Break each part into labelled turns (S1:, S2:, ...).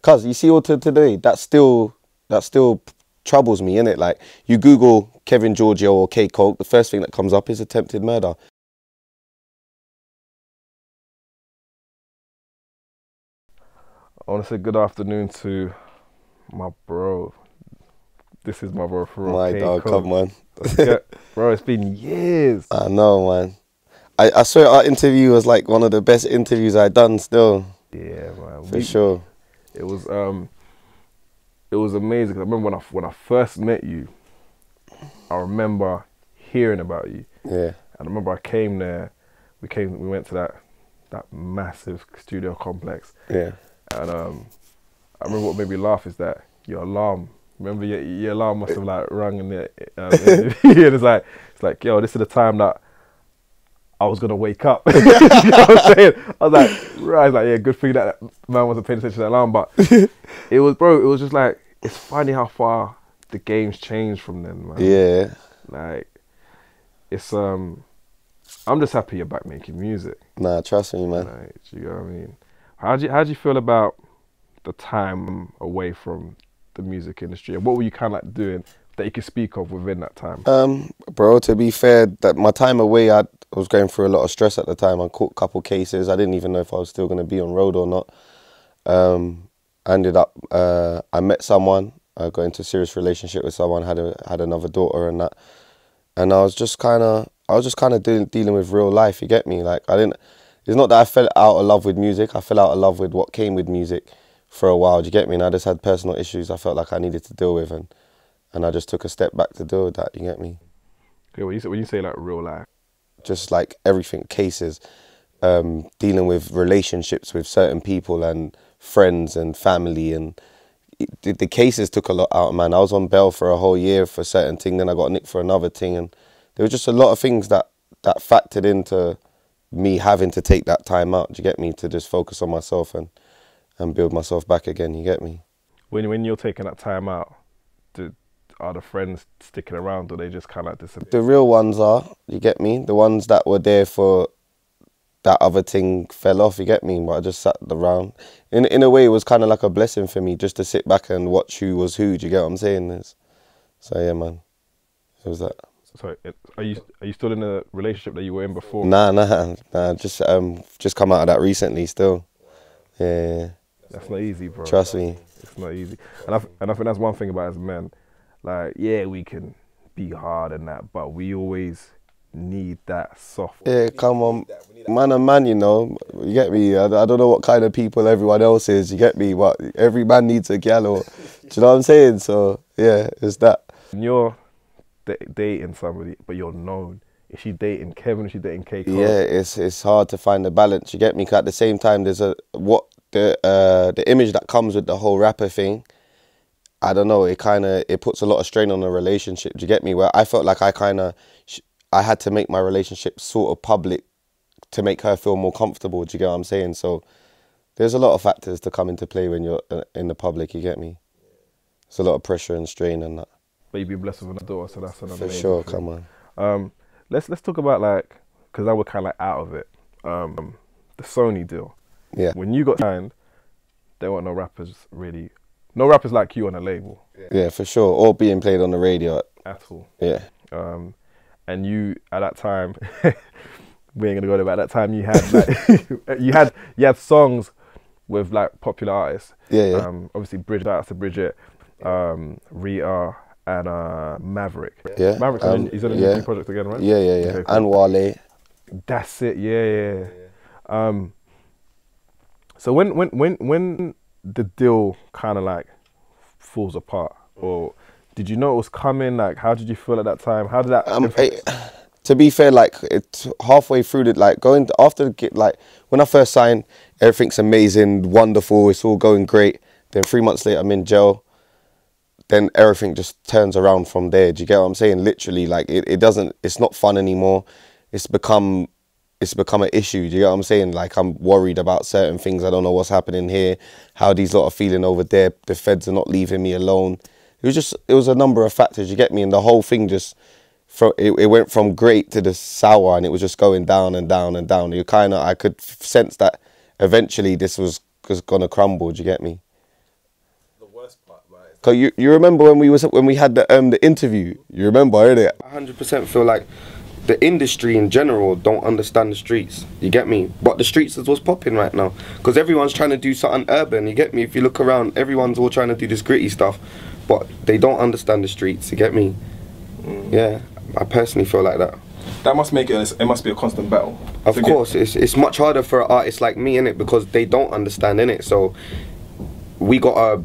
S1: Cause you see all to today, that still troubles me, innit? Like, you Google Kevin Giorgio or K Koke, the first thing that comes up is attempted murder.
S2: I want to say good afternoon to my bro. This is my bro for real.
S1: My
S2: K
S1: dog,
S2: Koke.
S1: come on.
S2: Bro, it's been years.
S1: I know, man. I swear our interview was like one of the best interviews I'd done still.
S2: Yeah, man.
S1: For sure.
S2: It was amazing. 'Cause I remember when I first met you, I remember hearing about you.
S1: Yeah.
S2: And I remember I came there. We went to that massive studio complex.
S1: Yeah.
S2: And I remember what made me laugh is that your alarm. Remember your alarm must have like rung in the and it's like, yo, this is the time that I was gonna wake up. You know what I'm saying? I was like, yeah, good thing that man wasn't paying attention to the alarm. But it was just like, it's funny how far the game's changed from then, man.
S1: Yeah.
S2: Like, it's I'm just happy you're back making music.
S1: Nah, trust me, man.
S2: Like, you know what I mean? How'd you feel about the time away from the music industry, and what were you kind of like doing that you could speak of within that time?
S1: Bro, to be fair, that my time away, I was going through a lot of stress at the time. I caught a couple cases. I didn't even know if I was still going to be on road or not. Ended up, I met someone, I got into a serious relationship with someone, had another daughter and that, and I was just kind of dealing with real life. You get me? Like, it's not that I fell out of love with music. I fell out of love with what came with music for a while. Do you get me? And I just had personal issues I felt like I needed to deal with, and I just took a step back to deal with that. You get me?
S2: Okay, when you say like real life,
S1: just like everything, cases, dealing with relationships with certain people and friends and family, and the cases took a lot out, man. I was on bail for a whole year for a certain thing, then I got nicked for another thing, and there was just a lot of things that factored into me having to take that time out. Do you get me? To just focus on myself and build myself back again. You get me?
S2: When you're taking that time out, are the friends sticking around, or they just kind of like disappear?
S1: The real ones are, you get me? The ones that were there for that other thing fell off, you get me? But I just sat around. In a way, it was kind of like a blessing for me just to sit back and watch who was who. Do you get what I'm saying? So yeah, man, it was that.
S2: So are you still in a relationship that you were in before?
S1: Nah, just come out of that recently still. Yeah.
S2: That's not easy, bro.
S1: Trust me.
S2: It's not easy. And I think that's one thing about as men. Like, yeah, we can be hard and that, but we always need that soft.
S1: Yeah, come on. Man and man, you know. You get me? I don't know what kind of people everyone else is, you get me? But every man needs a gal, or, do you know what I'm saying? So, yeah, it's that.
S2: When you're dating somebody, but you're known, is she dating Kevin, is she dating K Koke?
S1: Yeah, it's hard to find the balance, you get me? 'Cause at the same time, there's the image that comes with the whole rapper thing. I don't know, it puts a lot of strain on the relationship, do you get me? Where I felt like I had to make my relationship sort of public to make her feel more comfortable, do you get what I'm saying? So there's a lot of factors to come into play when you're in the public, you get me? There's a lot of pressure and strain and that.
S2: But you've been blessed with a daughter, so that's an amazing
S1: For sure,
S2: thing.
S1: come on.
S2: Let's talk about, like, because I was kind of like out of it, the Sony deal.
S1: Yeah.
S2: When you got signed, there weren't no rappers like you on the label.
S1: Yeah, for sure. Or being played on the radio.
S2: At all.
S1: Yeah.
S2: And you, at that time, we ain't gonna go there, but at that time you had like, you had songs with like popular artists.
S1: Yeah.
S2: Obviously Bridget, out to Bridget, Rita, and Maverick.
S1: Yeah.
S2: Maverick, he's on a new project again, right?
S1: Yeah.
S2: Okay, cool.
S1: And Wale.
S2: That's it. Yeah. So when the deal kind of like falls apart, or did you know it was coming? Like, how did you feel at that time? How did that?
S1: To be fair, like, it's halfway through it, like like when I first signed, everything's amazing, wonderful, it's all going great. Then 3 months later, I'm in jail. Then everything just turns around from there. Do you get what I'm saying? Literally, like, it's not fun anymore. It's become an issue. Do you get what I'm saying? Like, I'm worried about certain things. I don't know what's happening here, how these lot are feeling over there. The feds are not leaving me alone. It was a number of factors, you get me? And the whole thing just, it went from great to the sour, and it was just going down and down and down. I could sense that eventually this was just gonna crumble, do you get me? Cause you remember when we had the interview? You remember, innit? I 100% feel like the industry in general don't understand the streets. You get me? But the streets is what's popping right now. Cause everyone's trying to do something urban. You get me? If you look around, everyone's all trying to do this gritty stuff, but they don't understand the streets. You get me? Yeah, I personally feel like that.
S2: That must make it must be a constant battle.
S1: Of course, it's much harder for an artist like me, innit, because they don't understand, innit. So we gotta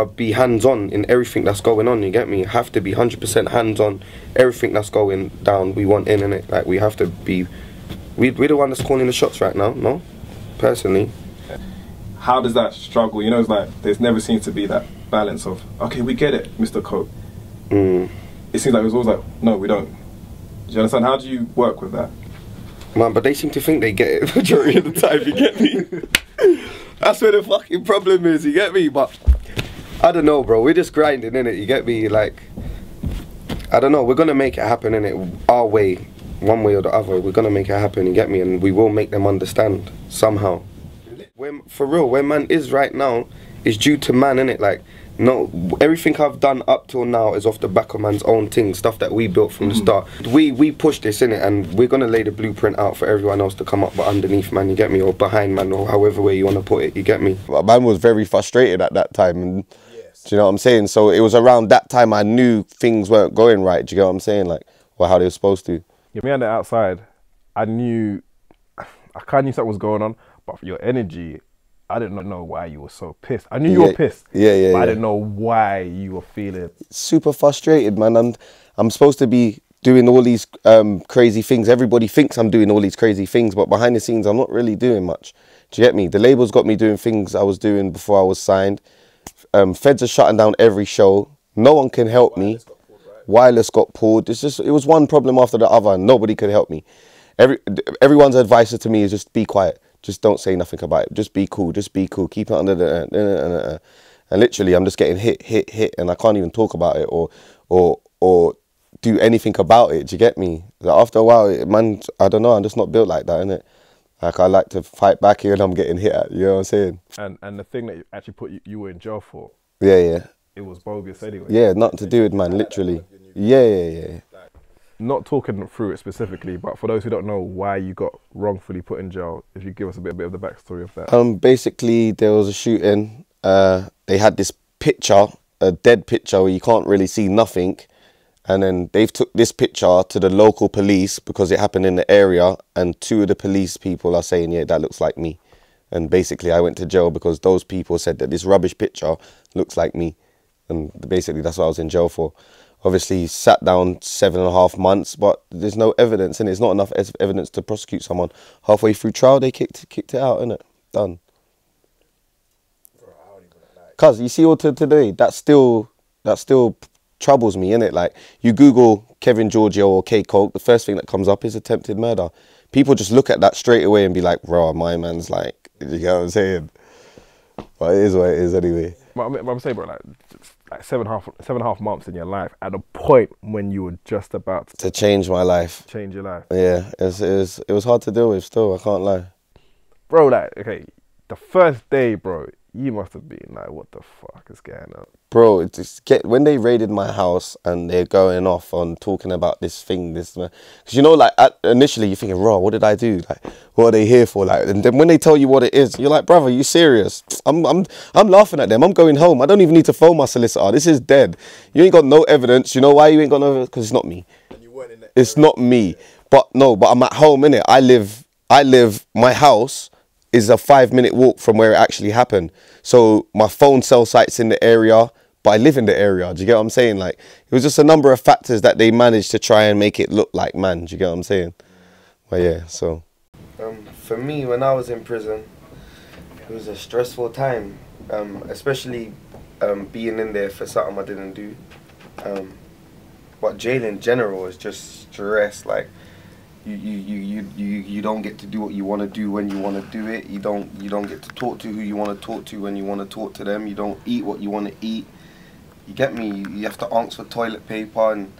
S1: be hands-on in everything that's going on. You get me? Have to be 100% hands-on everything that's going down. We want in it. Like we have to be. We're the one that's calling the shots right now. No, personally.
S2: How does that struggle? You know, it's like there's never seems to be that balance of okay, we get it, Mr. Koke. It seems like it was always like no, we don't. Do you understand? How do you work with that?
S1: Man, but they seem to think they get it majority of the time, you get me? That's where the fucking problem is, you get me? But I don't know, bro, we're just grinding, innit, you get me? Like, I don't know, we're gonna make it happen, innit, our way, one way or the other, we're gonna make it happen, you get me? And we will make them understand, somehow. For real, where man is right now is due to man, innit? Like, no, everything I've done up till now is off the back of man's own thing, stuff that we built from the start. We pushed this, innit, and we're gonna lay the blueprint out for everyone else to come up, but underneath, man, you get me, or behind, man, or however way you wanna put it, you get me. Man was very frustrated at that time, and do you know what I'm saying? So it was around that time I knew things weren't going right. Do you get what I'm saying? Like, well, how they were supposed to.
S2: Yeah, me on the outside, I kind of knew something was going on, but for your energy, I didn't know why you were so pissed. I knew you were pissed. But I didn't know why you were feeling
S1: super frustrated, man. I'm supposed to be doing all these crazy things. Everybody thinks I'm doing all these crazy things, but behind the scenes, I'm not really doing much. Do you get me? The label's got me doing things I was doing before I was signed. Feds are shutting down every show. No one can help me. Wireless got pulled. It was one problem after the other, and nobody could help me. Everyone's advice to me is just be quiet. Just don't say nothing about it. Just be cool. Just be cool. Keep it under the... And literally, I'm just getting hit, and I can't even talk about it or do anything about it. Do you get me? Like after a while, man, I don't know. I'm just not built like that, innit? Like I like to fight back here, and I'm getting hit at. You know what I'm saying?
S2: And the thing that you actually put you were in jail for.
S1: Yeah.
S2: It was bogus anyway.
S1: Yeah, nothing to do with man. Literally. Yeah.
S2: Not talking through it specifically, but for those who don't know why you got wrongfully put in jail, if you give us a bit of the backstory of that.
S1: Basically, there was a shooting. They had this picture, a dead picture where you can't really see nothing. And then they've took this picture to the local police because it happened in the area. And two of the police people are saying, yeah, that looks like me. And basically, I went to jail because those people said that this rubbish picture looks like me. And basically, that's what I was in jail for. Obviously, sat down 7.5 months, but there's no evidence, and it's not enough evidence to prosecute someone. Halfway through trial, they kicked it out, innit? Done. Cause you see, all today, that still troubles me, innit? Like you Google Kevin Giorgio or K Koke, the first thing that comes up is attempted murder. People just look at that straight away and be like, "Bro, my man's like," you know what I'm saying? But it is what it is, anyway.
S2: But I'm saying, bro, like 7.5 months in your life at a point when you were just about
S1: to change my life.
S2: Change your life.
S1: Yeah, it was hard to deal with still, I can't lie.
S2: Bro, like, okay, the first day, bro, you must have been like, what the fuck is going on?
S1: Bro, when they raided my house and they're going off on talking about this thing, because you know, like initially you're thinking, "Raw, what did I do? Like, what are they here for?" Like, and then when they tell you what it is, you're like, "Brother, you serious?" I'm laughing at them. I'm going home. I don't even need to phone my solicitor. This is dead. You ain't got no evidence. You know why you ain't got no evidence? Because it's not me. And you weren't in that it's not me. But I'm at home, innit? I live. My house is a 5-minute walk from where it actually happened. So my phone cell site's in the area, but I live in the area. Do you get what I'm saying? Like, it was just a number of factors that they managed to try and make it look like man. Do you get what I'm saying? But yeah, so. For me, when I was in prison, it was a stressful time, especially being in there for something I didn't do. But jail in general is just stress. Like, you don't get to do what you want to do when you want to do it. You don't get to talk to who you want to talk to when you want to talk to them. You don't eat what you want to eat. You get me? You have to ask for toilet paper, and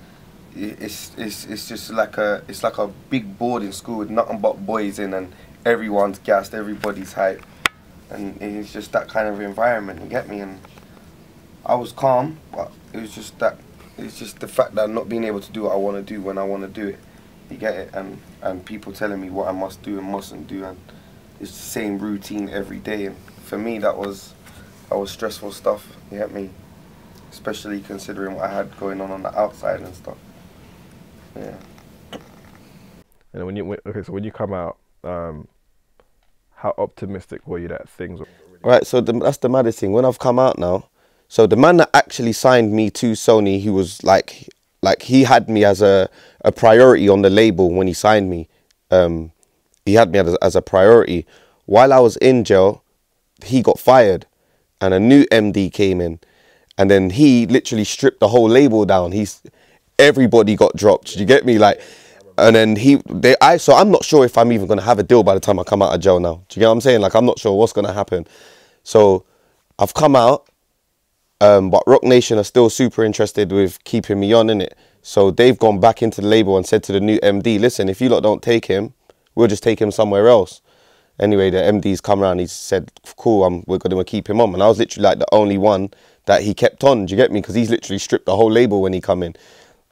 S1: it's just like a big boarding school with nothing but boys in, and everyone's gassed, everybody's hype, and it's just that kind of environment. You get me? And I was calm, but it was just that. It's just the fact that I'm not being able to do what I want to do when I want to do it. You get it? And people telling me what I must do and mustn't do, and it's the same routine every day. And for me, that was stressful stuff. You get me? Especially considering what I had going on the outside and stuff. Yeah.
S2: And when you come out, how optimistic were you that things were?
S1: Right, so that's the maddest thing. When I've come out now, so the man that actually signed me to Sony, he was like he had me as a priority on the label when he signed me. He had me as a priority. While I was in jail, he got fired and a new MD came in, and then he literally stripped the whole label down. Everybody got dropped. Do you get me? Like, and then so I'm not sure if I'm even gonna have a deal by the time I come out of jail now. Do you get what I'm saying? Like, I'm not sure what's gonna happen. So I've come out, but Rock Nation are still super interested with keeping me on, innit? So they've gone back into the label and said to the new MD, listen, if you lot don't take him, we'll just take him somewhere else. Anyway, the MD's come around, he said, cool, we're going to keep him on. And I was literally like the only one that he kept on, do you get me? Because he's literally stripped the whole label when he come in,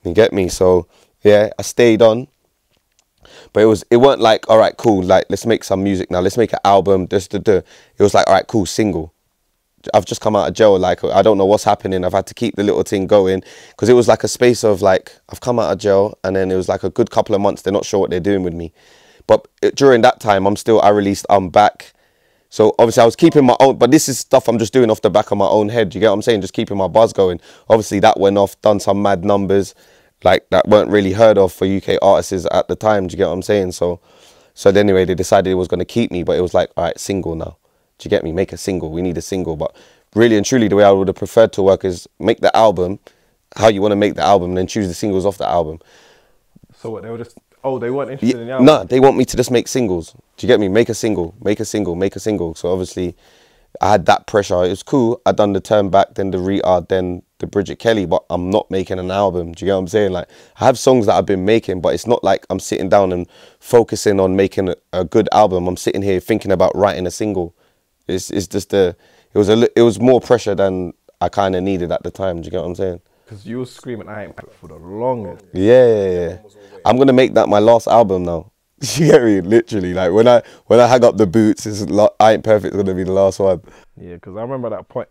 S1: you get me? So yeah, I stayed on. But it weren't like, all right, cool, like, let's make some music now, let's make an album, It was like, all right, cool, single. I've just come out of jail, like, I don't know what's happening. I've had to keep the little thing going, because it was like a space of like, I've come out of jail, and then it was like a good couple of months, they're not sure what they're doing with me. But during that time, I released I'm Back. So obviously I was keeping my own, but this is stuff I'm just doing off the back of my own head. You get what I'm saying? Just keeping my buzz going. Obviously that went off, done some mad numbers, like that weren't really heard of for UK artists at the time. Do you get what I'm saying? So anyway, they decided it was going to keep me, but it was like, all right, single now. Do you get me? Make a single. We need a single. But really and truly, the way I would have preferred to work is make the album, how you want to make the album, and then choose the singles off the album.
S2: So what, they were just, they weren't interested in the album?
S1: No, they want me to just make singles. Do you get me? Make a single, make a single, make a single. So obviously, I had that pressure. It was cool. I done the Turn Back, then the Retard, then the Bridget Kelly, but I'm not making an album. Do you get what I'm saying? Like, I have songs that I've been making, but it's not like I'm sitting down and focusing on making a good album. I'm sitting here thinking about writing a single. It's just it was more pressure than I kind of needed at the time. Do you get what I'm saying?
S2: Because you were screaming, I ain't back for the longest.
S1: Yeah. I'm gonna make that my last album now. You get me? Literally, like when I hang up the boots, I Ain't Perfect is gonna be the last one.
S2: Yeah, because I remember that point,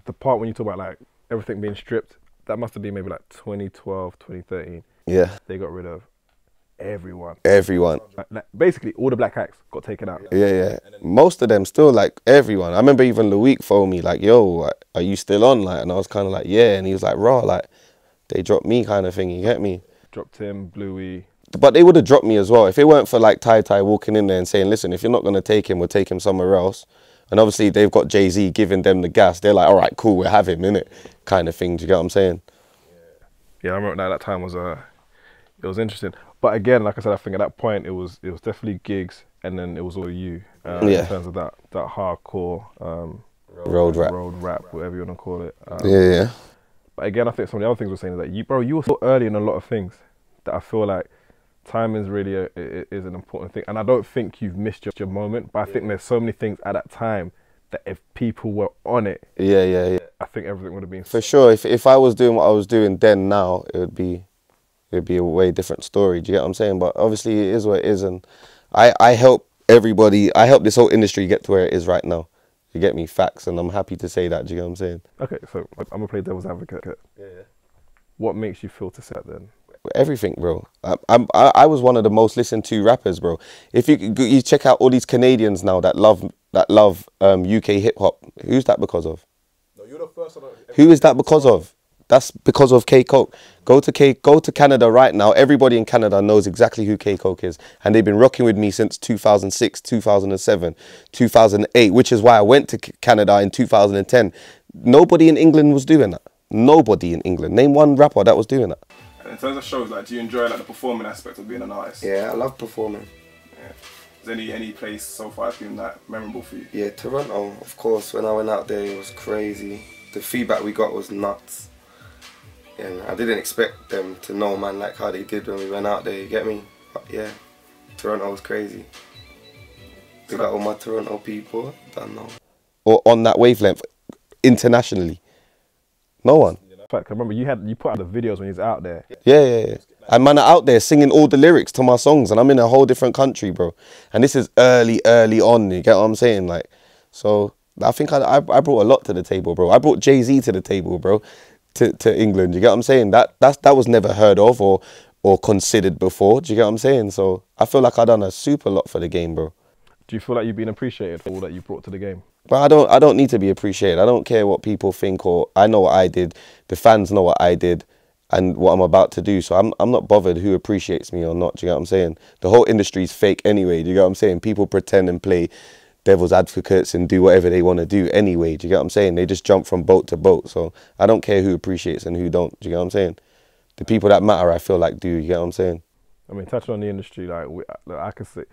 S2: the part when you talk about like everything being stripped. That must have been maybe like 2012, 2013.
S1: Yeah.
S2: They got rid of everyone. Like basically all the black acts got taken out.
S1: Yeah. Most of them still, like, everyone. I remember even Loic phoned me like, yo, are you still on? Like, and I was kind of like, yeah. And he was like, raw, like, they dropped me kind of thing, you get me?
S2: Dropped him, Bluey.
S1: But they would have dropped me as well. If it weren't for like Ty walking in there and saying, listen, if you're not going to take him, we'll take him somewhere else. And obviously they've got Jay-Z giving them the gas. They're like, all right, cool, we'll have him, innit? Kind of thing, do you get what I'm saying?
S2: Yeah, I remember that time was, it was interesting. But again, like I said, I think at that point it was definitely gigs, and then it was all you in terms of that hardcore
S1: road
S2: rap, whatever you want to call it.
S1: Yeah.
S2: But again, I think some of the other things we're saying is that you were so early in a lot of things that I feel like time is really is an important thing. And I don't think you've missed your moment, but I think there's so many things at that time that if people were on it,
S1: yeah,
S2: I think everything would have been
S1: for sure. If I was doing what I was doing then now, it'd be a way different story. Do you get what I'm saying? But obviously it is what it is, and I help everybody. I help this whole industry get to where it is right now. You get me? Facts, and I'm happy to say that. Do you get what I'm saying?
S2: Okay, so I'm gonna play devil's advocate. Yeah. What makes you feel to say that then?
S1: Everything, bro. I was one of the most listened to rappers, bro. If you check out all these Canadians now that love UK hip hop, who's that because of?
S2: No, you're the first one.
S1: Who is that because of? That's because of K Koke. Go to Canada right now. Everybody in Canada knows exactly who K Koke is, and they've been rocking with me since 2006, 2007, 2008, which is why I went to Canada in 2010. Nobody in England was doing that. Nobody in England. Name one rapper that was doing that.
S2: In terms of shows, like, do you enjoy like the performing aspect of being an artist?
S1: Yeah, I love performing.
S2: Yeah. Is any place so far been that memorable for you?
S1: Yeah, Toronto, of course. When I went out there, it was crazy. The feedback we got was nuts. And I didn't expect them to know, man, like how they did when we went out there, you get me? But yeah, Toronto was crazy. We got all my Toronto people, don't know. Or on that wavelength, internationally. No one.
S2: In fact, I remember you put out the videos when he was out there.
S1: Yeah. And man are out there singing all the lyrics to my songs, and I'm in a whole different country, bro. And this is early on. You get what I'm saying? Like, so I think I brought a lot to the table, bro. I brought Jay-Z to the table, bro, to England. You get what I'm saying? That was never heard of or considered before. Do you get what I'm saying? So I feel like I done a super lot for the game, bro.
S2: Do you feel like you've been appreciated for all that you brought to the game?
S1: But I don't need to be appreciated. I don't care what people think, or I know what I did. The fans know what I did and what I'm about to do. So I'm not bothered who appreciates me or not. Do you get what I'm saying? The whole industry is fake anyway. Do you get what I'm saying? People pretend and play devil's advocates and do whatever they want to do anyway. Do you get what I'm saying? They just jump from boat to boat. So I don't care who appreciates and who don't. Do you get what I'm saying? The people that matter, I feel like, do. You get what I'm saying?
S2: I mean, touching on the industry, like I can say, the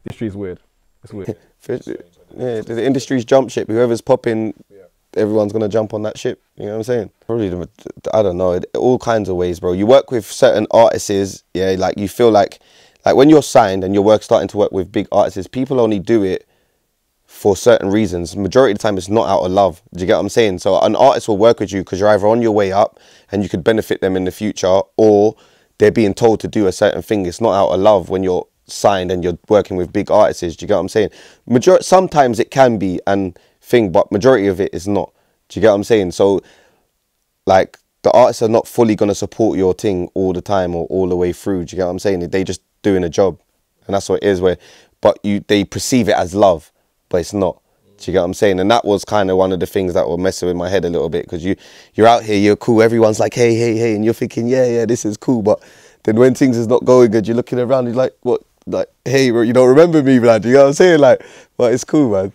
S2: industry is weird. It's weird.
S1: Yeah, the industry's jump ship. Whoever's popping, everyone's going to jump on that ship. You know what I'm saying? Probably, I don't know, all kinds of ways, bro. You work with certain artists, yeah, like you feel like when you're signed and you're starting to work with big artists, people only do it for certain reasons. Majority of the time, it's not out of love. Do you get what I'm saying? So an artist will work with you because you're either on your way up and you could benefit them in the future, or they're being told to do a certain thing. It's not out of love when you're signed and you're working with big artists. Do you get what I'm saying? Sometimes it can be and thing, but majority of it is not. Do you get what I'm saying? So like the artists are not fully going to support your thing all the time or all the way through. Do you get what I'm saying? They just doing a job, and that's what it is. But they perceive it as love, but it's not. Do you get what I'm saying? And that was kind of one of the things that were messing with my head a little bit, because you're out here, you're cool, everyone's like, hey, and you're thinking, yeah, this is cool, but then when things is not going good, you're looking around, you're like, what? Like, hey, bro, you don't remember me, man. You know what I'm saying? Like, well, it's cool, man.